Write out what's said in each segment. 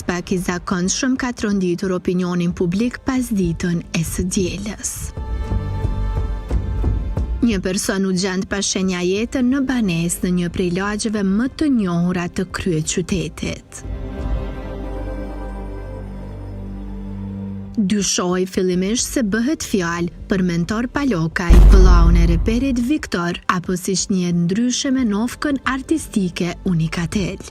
aspekt I zakonshëm ka tronditur opinionin publik pas ditën e së dielës. Një person u gjend pa shenja jetën në banesë në një prej lagjeve më të njohura të kryeqytetit. Dyshohej fillimisht se bëhet fjalë për Mentor Palokaj, vëllaun e reperit Viktor, apo siç njihet ndryshe me nofkën artistike Unikatel.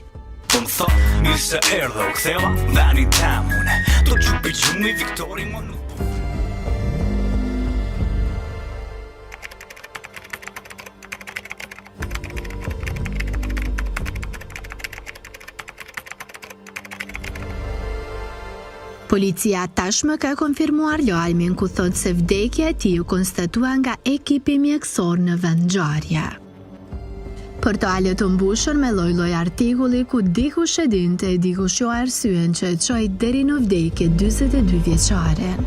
Unë tha, mirë se erdhe u ktheva, veni temune, do që pëgjumi Viktori më nuk. Policia tashmë ka konfirmuar lajmin ku thotë se vdekja e tij u konstatua nga ekipi mjekësor në vendngjarje. Portalet u mbushën me lloj-lloj artikulli ku dikush e dinte e dikush jo arsyen që e çoi deri në vdekje 42 vjeçaren.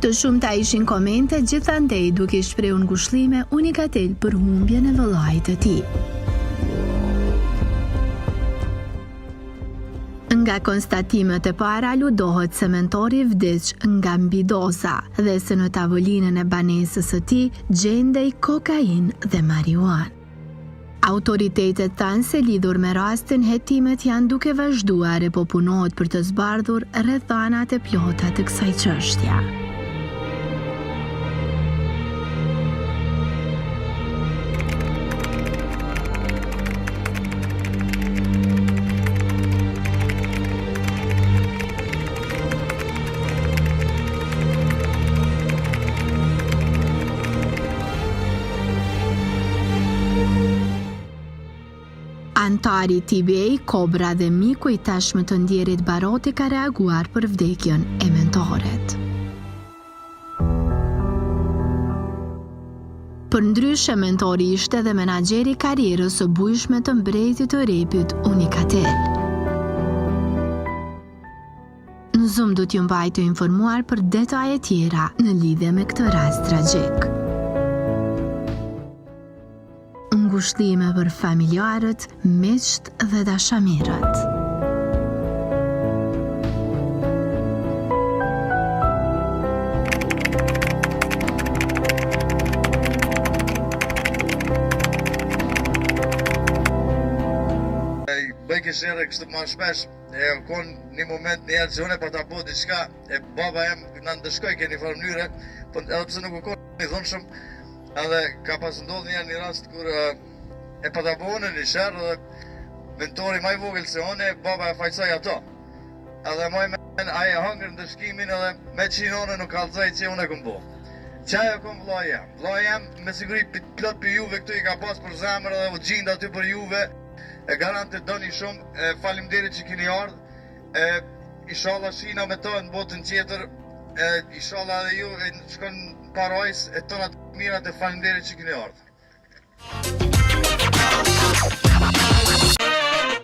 Të shumta ishin komente gjithandej duke shprehur ngushëllime Unikatel për humbjen e vëllait të tij. Nga konstatimet e para ludohet se mentori vdiq nga mbidoza dhe se në tavolinën e banesës së tij gjendej kokainë dhe marijuanë. Autoritetet thanë se lidhur me rastin hetimet janë duke vazhduar e po punohet për të zbardhur rrethanat e plota të kësaj çështje. Antari TBA, Kobra dhe miku I tashmë të ndjerit Baroti ka reaguar për vdekjen e mentorit. Përndryshe mentori ishte dhe menaxheri I karrierës së bujshme të mbretit të repit Unikatel. Në Zoom do t'ju mbaj të informuar për detaje tjera në lidhje me këtë rast tragjik. Ngushëllime për familjarët, miqt dhe dashamirët. Bëj këshirë kështu ma shpesh, e kon një moment një që unë e pa ta bo diçka, e baba jem në ndëshkoj ke një farë mënyre, edhe pse nuk u kon një dhunshëm, edhe ka pas ndodhë një rast kur e pa ta bo unë një shërë, edhe mentori maj vogël se unë, baba e fajsoj ato. Edhe moj men, aje hangër në dëshkimin edhe me qinone nuk kalzaj që unë e këm bo. Qaj e kom vllai jem? Vllai jem me siguri plot për juve këtu I ka pas për zemër edhe u gjinda aty për juve. E garante doni shumë, faleminderit që keni ardhë, inshallah shina me to në botën tjetër, inshallah edhe ju shkon parajs e tonat mirat e faleminderit që keni ardhë.